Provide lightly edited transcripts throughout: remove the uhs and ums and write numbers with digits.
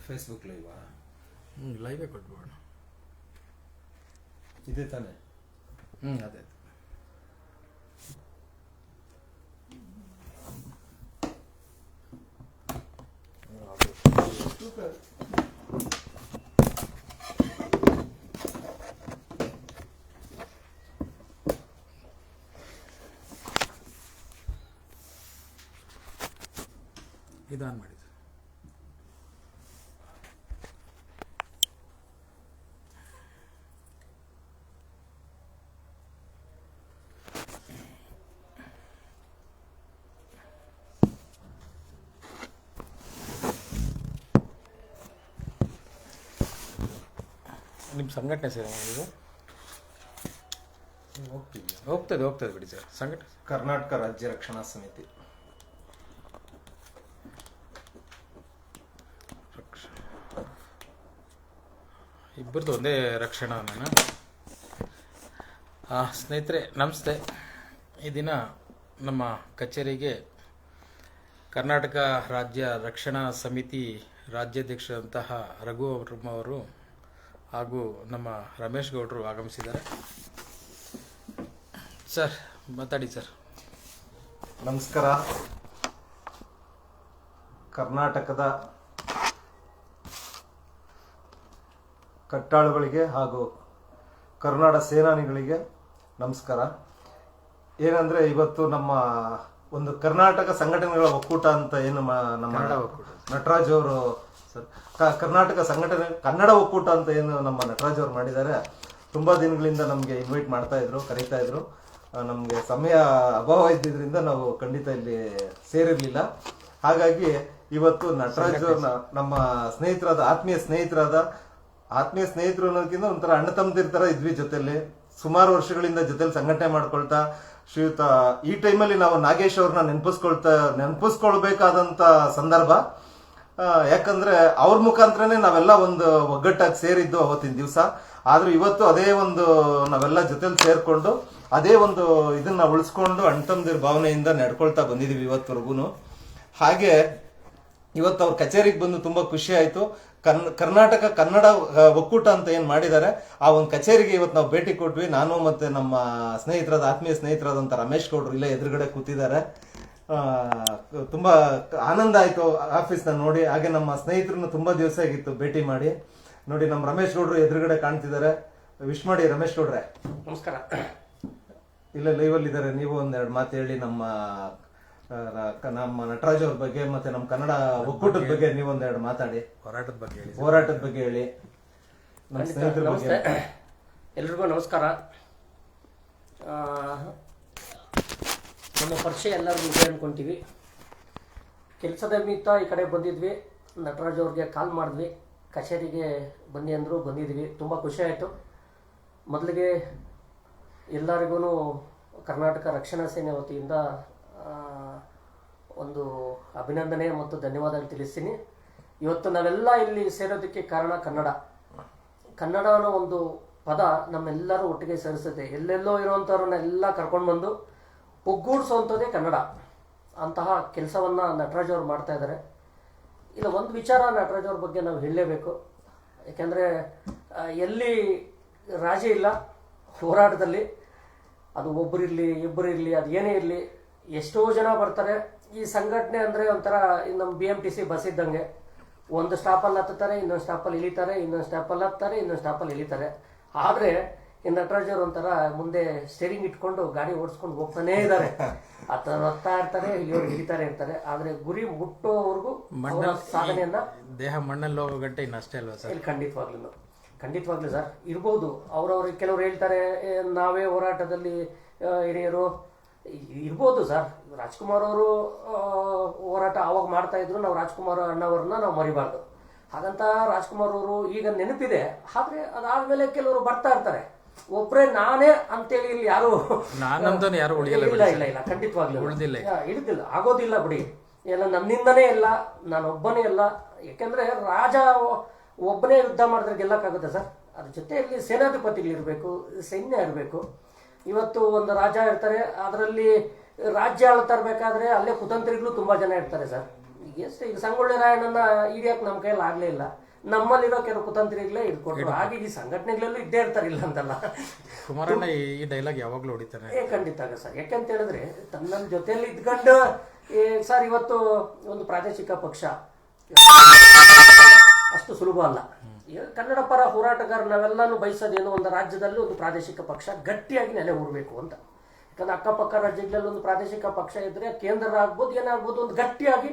Facebook ಲೈವಾ? ಲೈವೇ ಕೊಟ್ಬಿಡೋಣ. ಇದೇ ತಾನೆ? ಅದೇ. ಇದಾನ್ ಮಾಡಿ. ನಿಮ್ಮ ಸಂಘಟನೆ ಸರ್ ನೀವು ಹೋಗ್ತದೆ ಬಿಡಿ ಸರ್. ಸಂಘಟನೆ ಕರ್ನಾಟಕ ರಾಜ್ಯ ರಕ್ಷಣಾ ಸಮಿತಿ. ಇಬ್ಬರದು ಒಂದೇ ರಕ್ಷಣಾ. ನಾನು ಸ್ನೇಹಿತರೆ ನಮಸ್ತೆ. ಈ ದಿನ ನಮ್ಮ ಕಚೇರಿಗೆ ಕರ್ನಾಟಕ ರಾಜ್ಯ ರಕ್ಷಣಾ ಸಮಿತಿ ರಾಜ್ಯಾಧ್ಯಕ್ಷರಂತಹ ರಘು ಅವರು ಹಾಗೂ ನಮ್ಮ ರಮೇಶ್ ಗೌಡರು ಆಗಮಿಸಿದ್ದಾರೆ. ಸರ್ ಮಾತಾಡಿ ಸರ್. ನಮಸ್ಕಾರ. ಕರ್ನಾಟಕದ ಕಟ್ಟಾಳುಗಳಿಗೆ ಹಾಗೂ ಕರುನಾಡ ಸೇನಾನಿಗಳಿಗೆ ನಮಸ್ಕಾರ. ಏನಂದರೆ ಇವತ್ತು ನಮ್ಮ ಒಂದು ಕರ್ನಾಟಕ ಸಂಘಟನೆಗಳ ಒಕ್ಕೂಟ ಅಂತ ಏನು ನಮ್ಮ ನಟರಾಜ್ ಅವರು ಕರ್ನಾಟಕ ಸಂಘಟನೆ ಕನ್ನಡ ಒಕ್ಕೂಟ ಅಂತ ಏನು ನಮ್ಮ ನಟರಾಜ್ ಅವರು ಮಾಡಿದ್ದಾರೆ. ತುಂಬ ದಿನಗಳಿಂದ ನಮಗೆ ಇನ್ವೈಟ್ ಮಾಡ್ತಾ ಇದ್ರು, ಕರೀತಾ ಇದ್ರು. ನಮಗೆ ಸಮಯ ಅಭಾವ ಇದ್ದಿದ್ದರಿಂದ ನಾವು ಖಂಡಿತ ಇಲ್ಲಿ ಸೇರಿರಲಿಲ್ಲ. ಹಾಗಾಗಿ ಇವತ್ತು ನಟರಾಜ್ ಅವ್ರನ್ನ ನಮ್ಮ ಸ್ನೇಹಿತರಾದ ಆತ್ಮೀಯ ಸ್ನೇಹಿತರು ಅನ್ನೋದಕ್ಕಿಂತ ಒಂಥರ ಅಣ್ಣ ತಮ್ಮದಿರ ಥರ ಇದ್ವಿ ಜೊತೆಲಿ. ಸುಮಾರು ವರ್ಷಗಳಿಂದ ಜೊತೆಲಿ ಸಂಘಟನೆ ಮಾಡ್ಕೊಳ್ತಾ ಶ್ರೀಯುತ ಈ ಟೈಮಲ್ಲಿ ನಾವು ನಾಗೇಶ್ ಅವ್ರನ್ನ ನೆನಪಿಸ್ಕೊಳ್ಬೇಕಾದಂಥ ಸಂದರ್ಭ. ಯಾಕಂದ್ರೆ ಅವ್ರ ಮುಖಾಂತರನೇ ನಾವೆಲ್ಲ ಒಂದು ಒಗ್ಗಟ್ಟಾಗಿ ಸೇರಿದ್ದು ಅವತ್ತಿನ ದಿವಸ. ಆದ್ರೂ ಇವತ್ತು ಅದೇ ಒಂದು ನಾವೆಲ್ಲ ಜೊತೆಲಿ ಸೇರ್ಕೊಂಡು ಅದೇ ಒಂದು ಇದನ್ನ ಉಳಿಸ್ಕೊಂಡು ಅಣ್ತಮ್ಮದಿರ ಭಾವನೆಯಿಂದ ನಡ್ಕೊಳ್ತಾ ಬಂದಿದೀವಿ ಇವತ್ತವರೆಗೂ. ಹಾಗೆ ಇವತ್ತು ಅವ್ರ ಕಚೇರಿಗೆ ಬಂದು ತುಂಬಾ ಖುಷಿ ಆಯ್ತು. ಕರ್ನಾಟಕ ಕನ್ನಡ ಒಕ್ಕೂಟ ಅಂತ ಏನ್ ಮಾಡಿದ್ದಾರೆ ಆ ಒಂದು ಕಚೇರಿಗೆ ಇವತ್ತು ನಾವು ಭೇಟಿ ಕೊಟ್ವಿ. ನಾನು ಮತ್ತೆ ನಮ್ಮ ಆತ್ಮೀಯ ಸ್ನೇಹಿತರಾದಂತ ರಮೇಶ್ ಗೌಡ್ರು ಇಲ್ಲೇ ಎದುರುಗಡೆ ಕೂತಿದ್ದಾರೆ. ತುಂಬಾ ಆನಂದ ಆಯ್ತು ಆಫೀಸ್ನ ನೋಡಿ. ಹಾಗೆ ನಮ್ಮ ಸ್ನೇಹಿತರನ್ನು ತುಂಬಾ ದಿವಸ ಆಗಿತ್ತು ಭೇಟಿ ಮಾಡಿ. ನೋಡಿ ನಮ್ಮ ರಮೇಶ್ ಗೌಡ್ರು ಎದುರುಗಡೆ ಕಾಣ್ತಿದ್ದಾರೆ. ವಿಶ್ ಮಾಡಿ ರಮೇಶ್ ಗೌಡ್ರೆ. ನಮಸ್ಕಾರ. ಇಲ್ಲ ಲೈವಲ್ಲಿ ಇದ್ದಾರೆ. ನೀವು ಒಂದೆರಡು ಮಾತು ಹೇಳಿ ನಮ್ಮ ನಟರಾಜ್ ಅವ್ರ ಬಗ್ಗೆ ಮತ್ತೆ ನಮ್ಮ ಕನ್ನಡ ಒಕ್ಕೂಟದ ಬಗ್ಗೆ ನೀವು ಒಂದೆರಡು ಮಾತಾಡಿ. ಹೋರಾಟದ ಬಗ್ಗೆ ಹೇಳಿ. ನಮ್ಮ ಸ್ನೇಹಿತರ ಬಗ್ಗೆ. ಎಲ್ರಿಗೂ ನಮಸ್ಕಾರ. ನಮ್ಮ ಪರಿಚಯ ಎಲ್ಲರಿಗೂ ಇದೆ ಅನ್ಕೊಂತೀವಿ. ಕೆಲಸದ ನಿಮಿತ್ತ ಈ ಕಡೆ ಬಂದಿದ್ವಿ. ನಟರಾಜ್ ಅವ್ರಿಗೆ ಕಾಲ್ ಮಾಡಿದ್ವಿ, ಕಚೇರಿಗೆ ಬನ್ನಿ ಅಂದರು, ಬಂದಿದ್ವಿ. ತುಂಬ ಖುಷಿ ಆಯಿತು. ಮೊದಲಿಗೆ ಎಲ್ಲರಿಗೂ ಕರ್ನಾಟಕ ರಕ್ಷಣಾ ಸೇನೆ ವತಿಯಿಂದ ಒಂದು ಅಭಿನಂದನೆ ಮತ್ತು ಧನ್ಯವಾದ ತಿಳಿಸ್ತೀನಿ. ಇವತ್ತು ನಾವೆಲ್ಲ ಇಲ್ಲಿ ಸೇರೋದಕ್ಕೆ ಕಾರಣ ಕನ್ನಡ ಅನ್ನೋ ಒಂದು ಪದ ನಮ್ಮೆಲ್ಲರೂ ಒಟ್ಟಿಗೆ ಸೇರಿಸುತ್ತೆ. ಎಲ್ಲೆಲ್ಲೋ ಇರುವಂಥವ್ರನ್ನೆಲ್ಲ ಕರ್ಕೊಂಡು ಬಂದು ಒಗ್ಗೂಡಿಸುವಂಥದ್ದೇ ಕನ್ನಡ. ಅಂತಹ ಕೆಲಸವನ್ನು ನಟರಾಜ್ ಅವರು ಮಾಡ್ತಾ ಇದ್ದಾರೆ. ಇಲ್ಲ, ಒಂದು ವಿಚಾರ ನಟರಾಜ್ ಅವ್ರ ಬಗ್ಗೆ ನಾವು ಹೇಳಲೇಬೇಕು. ಯಾಕೆಂದರೆ ಎಲ್ಲಿ ರಾಜಿ ಇಲ್ಲ ಹೋರಾಟದಲ್ಲಿ. ಅದು ಒಬ್ಬರಿರಲಿ ಇಬ್ಬರಿರಲಿ, ಅದು ಏನೇ ಇರಲಿ, ಎಷ್ಟೋ ಜನ ಬರ್ತಾರೆ. ಈ ಸಂಘಟನೆ ಅಂದರೆ ಒಂಥರ ನಮ್ಮ BMTC ಬಸ್ ಇದ್ದಂಗೆ. ಒಂದು ಸ್ಟಾಪಲ್ಲಿ ಹತ್ತುತ್ತಾರೆ, ಇನ್ನೊಂದು ಸ್ಟಾಪಲ್ಲಿ ಇಳಿತಾರೆ, ಇನ್ನೊಂದು ಸ್ಟಾಪಲ್ಲಿ ಹತ್ತಾರೆ, ಇನ್ನೊಂದು ಸ್ಟಾಪಲ್ಲಿ ಇಳಿತಾರೆ. ಆದರೆ ಈ ನಟರಾಜ್ ಅವರು ಒಂಥರ ಮುಂದೆ ಸ್ಟೇರಿಂಗ್ ಇಟ್ಕೊಂಡು ಗಾಡಿ ಓಡಿಸ್ಕೊಂಡು ಹೋಗ್ತಾನೇ ಇದ್ದಾರೆ. ಹತ್ತಾ ಇರ್ತಾರೆ, ಇಲ್ಲಿಯವ್ರು ಹಿಡಿತಾರೆ ಇರ್ತಾರೆ. ಆದರೆ ಗುರಿ ಮುಟ್ಟೋವರೆಗೂ ಸಾಧನೆಯನ್ನ ದೇಹ ಮಣ್ಣಲ್ಲಿ ಹೋಗೋ ಗಂಟೆ ಇನ್ನಷ್ಟೇ ಅಲ್ವಾ ಸರ್? ಖಂಡಿತವಾಗ್ಲೂ ಸರ್ ಇರ್ಬೋದು. ಅವ್ರವ್ರಿಗೆ ಕೆಲವ್ರು ಹೇಳ್ತಾರೆ ನಾವೇ ಹೋರಾಟದಲ್ಲಿ ಹಿರಿಯರು ಇರ್ಬೋದು ಸರ್. ರಾಜ್ಕುಮಾರ್ ಅವರು ಹೋರಾಟ ಆವಾಗ ಮಾಡ್ತಾ ಇದ್ರು. ನಾವು ರಾಜ್ಕುಮಾರ್ ಅಣ್ಣವ್ರನ್ನ ನಾವು ಮರಿಬಾರ್ದು. ಹಾಗಂತ ರಾಜ್ಕುಮಾರ್ ಅವರು ಈಗ ನೆನಪಿದೆ. ಆದ್ರೆ ಅದಾದ್ಮೇಲೆ ಕೆಲವರು ಬರ್ತಾ ಇರ್ತಾರೆ. ಒಬ್ಬರೇ ನಾನೇ ಅಂತೇಳಿ ಇಲ್ಲಿ ಯಾರು ಇಲ್ಲ ಖಂಡಿತವಾಗ್ಲೂ ಹಿಡಿದಿಲ್ಲ, ಆಗೋದಿಲ್ಲ ಬಿಡಿ. ಎಲ್ಲ ನನ್ನಿಂದನೇ ಇಲ್ಲ, ನಾನು ಒಬ್ಬನೇ ಇಲ್ಲ. ಯಾಕೆಂದ್ರೆ ರಾಜ ಒಬ್ಬನೇ ಯುದ್ಧ ಮಾಡಿದ್ರೆ ಗೆಲ್ಲಕ್ಕಾಗುತ್ತೆ ಸರ್? ಅದ್ರ ಜೊತೆಯಲ್ಲಿ ಸೇನಾಧಿಪತಿಗಳಿರ್ಬೇಕು, ಸೈನ್ಯ ಇರಬೇಕು. ಇವತ್ತು ಒಂದು ರಾಜ ಇರ್ತಾರೆ, ಅದರಲ್ಲಿ ರಾಜ್ಯ ಆಳ್ತಾ ಇರ್ಬೇಕಾದ್ರೆ ಅಲ್ಲೇ ಕುತಂತ್ರಿಗಳು ತುಂಬಾ ಜನ ಇರ್ತಾರೆ ಸರ್. ಈಗ ಸಂಗೊಳ್ಳಿ ರಾಯಣ್ಣನ ಹಿಡಿಯಕ್ ನಮ್ಮ ಕೈಯಲ್ಲಿ ಆಗ್ಲೇ ಇಲ್ಲ. ನಮ್ಮಲ್ಲಿರೋ ಕೆಲವು ಕುತಂತ್ರಿಗಳೇ ಇಟ್ಕೊಟ್ರು. ಹಾಗೆ ಈ ಸಂಘಟನೆಗಳಲ್ಲೂ ಇದ್ದೇ ಇರ್ತಾರೆ, ಇಲ್ಲ ಅಂತಲ್ಲ. ಕುಮಾರಣ್ಣ ಈ ಡೈಲಾಗ್ ಯಾವಾಗ್ಲೂ ಹೊಡಿತಾನೆ. ಖಂಡಿತ ಸರ್. ಯಾಕೆಂತ ಹೇಳಿದ್ರೆ ತನ್ನ ಜೊತೆಯಲ್ಲಿ ಇದ್ಕೊಂಡು ಸರ್ ಇವತ್ತು ಒಂದು ಪ್ರಾದೇಶಿಕ ಪಕ್ಷ ಅಷ್ಟು ಸುಲಭ ಅಲ್ಲ. ಕನ್ನಡ ಪರ ಹೋರಾಟಗಾರ ನಾವೆಲ್ಲಾನು ಬಯಸೋದೇನು, ಒಂದು ರಾಜ್ಯದಲ್ಲಿ ಒಂದು ಪ್ರಾದೇಶಿಕ ಪಕ್ಷ ಗಟ್ಟಿಯಾಗಿ ನೆಲೆ ಊರಬೇಕು ಅಂತ. ಯಾಕಂದ್ರೆ ಅಕ್ಕಪಕ್ಕ ರಾಜ್ಯಗಳಲ್ಲಿ ಒಂದು ಪ್ರಾದೇಶಿಕ ಪಕ್ಷ ಇದ್ರೆ ಕೇಂದ್ರ ಆಗ್ಬೋದು ಏನಾಗ್ಬೋದು, ಒಂದು ಗಟ್ಟಿಯಾಗಿ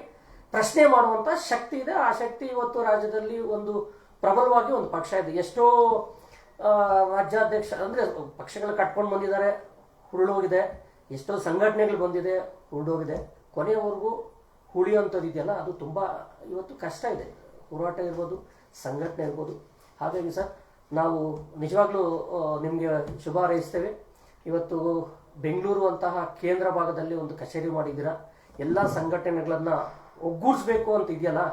ಪ್ರಶ್ನೆ ಮಾಡುವಂತ ಶಕ್ತಿ ಇದೆ. ಆ ಶಕ್ತಿ ಇವತ್ತು ರಾಜ್ಯದಲ್ಲಿ ಒಂದು ಪ್ರಬಲವಾಗಿ ಒಂದು ಪಕ್ಷ ಇದೆ. ಎಷ್ಟೋ ರಾಜ್ಯಾಧ್ಯಕ್ಷ ಅಂದ್ರೆ ಪಕ್ಷಗಳು ಕಟ್ಕೊಂಡು ಬಂದಿದ್ದಾರೆ, ಹುರುಳೋಗಿದೆ. ಎಷ್ಟೋ ಸಂಘಟನೆಗಳು ಬಂದಿದೆ, ಹುರುಳೋಗಿದೆ. ಕೊನೆಯವರೆಗೂ ಉಳಿಯುವಂಥದ್ದು ಇದೆಯಲ್ಲ, ಅದು ತುಂಬಾ ಇವತ್ತು ಕಷ್ಟ ಇದೆ. ಹೋರಾಟ ಇರ್ಬೋದು, ಸಂಘಟನೆ ಇರ್ಬೋದು. ಹಾಗಾಗಿ ಸರ್ ನಾವು ನಿಜವಾಗ್ಲೂ ನಿಮಗೆ ಶುಭ ಹಾರೈಸ್ತೇವೆ. ಇವತ್ತು ಬೆಂಗಳೂರು ಅಂತಹ ಕೇಂದ್ರ ಭಾಗದಲ್ಲಿ ಒಂದು ಕಚೇರಿ ಮಾಡಿದ್ದೀರಾ. ಎಲ್ಲ ಸಂಘಟನೆಗಳನ್ನ ಒಗ್ಗೂಡಿಸ್ಬೇಕು ಅಂತ ಇದೆಯಲ್ಲ,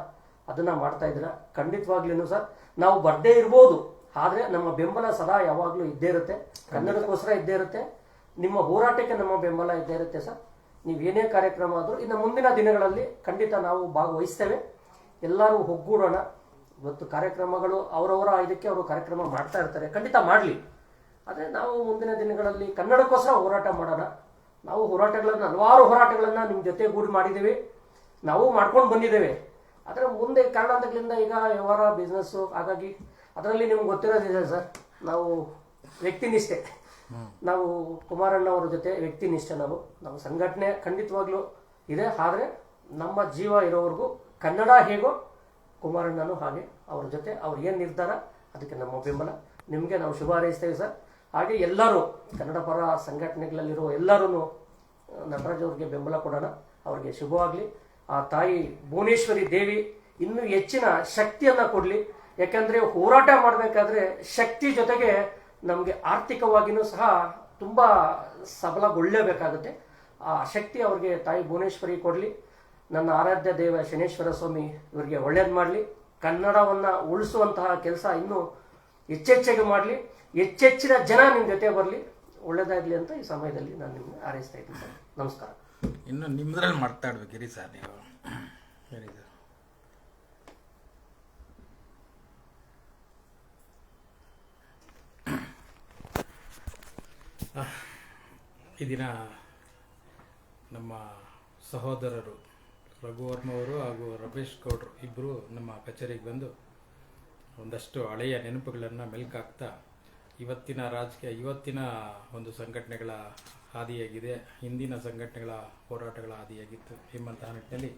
ಅದನ್ನ ಮಾಡ್ತಾ ಇದ್ದೀರಾ. ಖಂಡಿತವಾಗ್ಲೂ ಸರ್ ನಾವು ಬರ್ದೇ ಇರ್ಬೋದು, ಆದ್ರೆ ನಮ್ಮ ಬೆಂಬಲ ಸದಾ ಯಾವಾಗ್ಲೂ ಇದ್ದೇ ಇರುತ್ತೆ. ಕನ್ನಡಕ್ಕೋಸ್ಕರ ಇದ್ದೇ ಇರುತ್ತೆ. ನಿಮ್ಮ ಹೋರಾಟಕ್ಕೆ ನಮ್ಮ ಬೆಂಬಲ ಇದ್ದೇ ಇರುತ್ತೆ ಸರ್. ನೀವು ಏನೇ ಕಾರ್ಯಕ್ರಮ ಆದರೂ ಇನ್ನು ಮುಂದಿನ ದಿನಗಳಲ್ಲಿ ಖಂಡಿತ ನಾವು ಭಾಗವಹಿಸ್ತೇವೆ. ಎಲ್ಲರೂ ಒಗ್ಗೂಡೋಣ. ಇವತ್ತು ಕಾರ್ಯಕ್ರಮಗಳು ಅವರವರ ಇದಕ್ಕೆ ಅವರು ಕಾರ್ಯಕ್ರಮ ಮಾಡ್ತಾ ಇರ್ತಾರೆ, ಖಂಡಿತ ಮಾಡಲಿ. ಆದರೆ ನಾವು ಮುಂದಿನ ದಿನಗಳಲ್ಲಿ ಕನ್ನಡಕ್ಕೋಸ್ಕರ ಹೋರಾಟ ಮಾಡೋಣ. ನಾವು ಹೋರಾಟಗಳನ್ನು ಹಲವಾರು ಹೋರಾಟಗಳನ್ನು ನಿಮ್ಮ ಜೊತೆಗೂಡಿ ಮಾಡಿದ್ದೀವಿ, ನಾವು ಮಾಡ್ಕೊಂಡು ಬಂದಿದ್ದೇವೆ. ಅದರ ಮುಂದೆ ಕಾರಣಾಂತರಗಳಿಂದ ಈಗ ವ್ಯವಹಾರ ಬಿಸ್ನೆಸ್ಸು, ಹಾಗಾಗಿ ಅದರಲ್ಲಿ ನಿಮ್ಗೆ ಗೊತ್ತಿರೋದಿದೆ ಸರ್, ನಾವು ವ್ಯಕ್ತಿನಿಷ್ಠೆ. ನಾವು ಕುಮಾರಣ್ಣ ಅವರ ಜೊತೆ ವ್ಯಕ್ತಿನಿಷ್ಠೆ. ನಾವು ಸಂಘಟನೆ ಖಂಡಿತವಾಗ್ಲೂ ಇದೆ. ಆದರೆ ನಮ್ಮ ಜೀವ ಇರೋವರೆಗೂ ಕನ್ನಡ ಹೇಗೋ ಕುಮಾರಣ್ಣನು ಹಾಗೆ. ಅವ್ರ ಜೊತೆ ಅವ್ರು ಏನು ನಿರ್ಧಾರ ಅದಕ್ಕೆ ನಮ್ಮ ಬೆಂಬಲ. ನಿಮಗೆ ನಾವು ಶುಭ ಹಾರೈಸ್ತೇವೆ ಸರ್. ಹಾಗೆ ಎಲ್ಲರೂ ಕನ್ನಡ ಪರ ಸಂಘಟನೆಗಳಲ್ಲಿರುವ ಎಲ್ಲರೂ ನಟರಾಜ್ ಅವ್ರಿಗೆ ಬೆಂಬಲ ಕೊಡೋಣ. ಅವ್ರಿಗೆ ಶುಭವಾಗಲಿ. ಆ ತಾಯಿ ಭುವನೇಶ್ವರಿ ದೇವಿ ಇನ್ನೂ ಹೆಚ್ಚಿನ ಶಕ್ತಿಯನ್ನ ಕೊಡಲಿ. ಯಾಕಂದ್ರೆ ಹೋರಾಟ ಮಾಡಬೇಕಾದ್ರೆ ಶಕ್ತಿ ಜೊತೆಗೆ ನಮಗೆ ಆರ್ಥಿಕವಾಗಿಯೂ ಸಹ ತುಂಬಾ ಸಬಲಗೊಳ್ಳಲೇಬೇಕಾಗುತ್ತೆ. ಆ ಶಕ್ತಿ ಅವ್ರಿಗೆ ತಾಯಿ ಭುವನೇಶ್ವರಿ ಕೊಡಲಿ. ನನ್ನ ಆರಾಧ್ಯ ದೇವ ಶನೇಶ್ವರ ಸ್ವಾಮಿ ಇವರಿಗೆ ಒಳ್ಳೇದು ಮಾಡಲಿ. ಕನ್ನಡವನ್ನ ಉಳಿಸುವಂತಹ ಕೆಲಸ ಇನ್ನೂ ಹೆಚ್ಚೆಚ್ಚಾಗಿ ಮಾಡಲಿ. ಹೆಚ್ಚೆಚ್ಚಿನ ಜನ ನಿಮ್ಮ ಜೊತೆ ಬರಲಿ. ಒಳ್ಳೇದಾಗಲಿ ಅಂತ ಈ ಸಮಯದಲ್ಲಿ ನಾನು ನಿಮ್ಗೆ ಹಾರೈಸ್ತಾ ಇದ್ದೀನಿ ಸರ್. ನಮಸ್ಕಾರ. ಇನ್ನು ನಿಮ್ಮದ್ರಲ್ಲಿ ಮಾತಾಡ್ಬೇಕಿರಿ ಸರ್ ನೀವು. ಹೇಳಿ ಸರ್. ಈ ದಿನ ನಮ್ಮ ಸಹೋದರರು ರಘುವರ್ಮ ಅವರು ಹಾಗೂ ರಮೇಶ್ ಗೌಡ್ರು ಇಬ್ಬರು ನಮ್ಮ ಕಚೇರಿಗೆ ಬಂದು ಒಂದಷ್ಟು ಹಳೆಯ ನೆನಪುಗಳನ್ನು ಮೆಲುಕಾಕ್ತಾ ಇವತ್ತಿನ ರಾಜಕೀಯ, ಇವತ್ತಿನ ಒಂದು ಸಂಘಟನೆಗಳ ಹಾದಿಯಾಗಿದೆ, ಹಿಂದಿನ ಸಂಘಟನೆಗಳ ಹೋರಾಟಗಳ ಹಾದಿಯಾಗಿತ್ತು ಎಂಬಂತಹ ನಿಟ್ಟಿನಲ್ಲಿ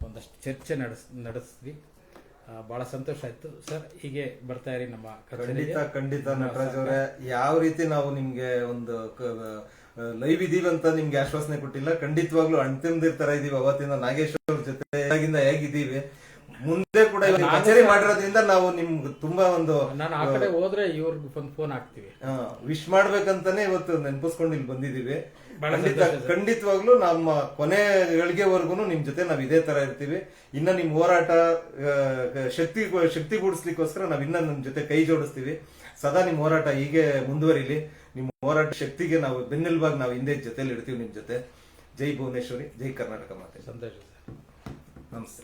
ಒಂದಷ್ಟು ಚರ್ಚೆ ನಡೆಸಿದ್ವಿ. ಬಹಳ ಸಂತೋಷ ಆಯ್ತು ಸರ್. ಹೀಗೆ ಬರ್ತಾ ಇರಿ ನಮ್ಮ ಖಂಡಿತ ನಟರಾಜ್ ಅವರೇ. ಯಾವ ರೀತಿ ನಾವು ನಿಮ್ಗೆ ಒಂದು ಲೈವ್ ಇದೀವಿ ಅಂತ ನಿಮ್ಗೆ ಆಶ್ವಾಸನೆ ಕೊಟ್ಟಿಲ್ಲ. ಖಂಡಿತವಾಗ್ಲೂ ಅಂತಿಮದ ತರ ಇದೀವಿ. ಅವತ್ತಿನ ನಾಗೇಶ್ ಅವ್ರ ಜೊತೆ ಹೇಗಿದ್ದೀವಿ, ಮುಂದೆ ಕೂಡ ಕಚೇರಿ ಮಾಡಿರೋದ್ರಿಂದ ನಾವು ನಿಮ್ಗೆ ತುಂಬಾ ಒಂದು ನಾನು ಆ ಕಡೆ ಹೋದ್ರೆ ಇವ್ರಿಗೆ ಒಂದು ಫೋನ್ ಹಾಕ್ತಿವಿ, ವಿಶ್ ಮಾಡ್ಬೇಕಂತಾನೆ ಇವತ್ತು ನೆನಪಿಸ್ಕೊಂಡು ಇಲ್ಲಿ ಬಂದಿದೀವಿ. ಖಂಡಿತವಾಗ್ಲೂ ನಮ್ಮ ಕೊನೆ ಗಳಿಗೆವರೆಗೂ ನಿಮ್ ಜೊತೆ ನಾವ್ ಇದೇ ತರ ಇರ್ತೀವಿ. ಇನ್ನ ನಿಮ್ ಹೋರಾಟ ಶಕ್ತಿಗೂಡಿಸ್ಲಿಕ್ಕೋಸ್ಕರ ನಾವ್ ಇನ್ನ ನಿಮ್ ಜೊತೆ ಕೈ ಜೋಡಿಸ್ತೀವಿ. ಸದಾ ನಿಮ್ ಹೋರಾಟ ಹೀಗೆ ಮುಂದುವರಿಲಿ. ನಿಮ್ ಹೋರಾಟ ಶಕ್ತಿಗೆ ನಾವು ಬೆನ್ನೆಲುಬಾಗಿ ನಾವು ಹಿಂದೆ ಜೊತೆಲಿ ಇರ್ತೀವಿ ನಿಮ್ ಜೊತೆ. ಜೈ ಭುವನೇಶ್ವರಿ, ಜೈ ಕರ್ನಾಟಕ ಮಾತೆ. ಸಂತೋಷ ಸರ್. ನಮಸ್ತೆ.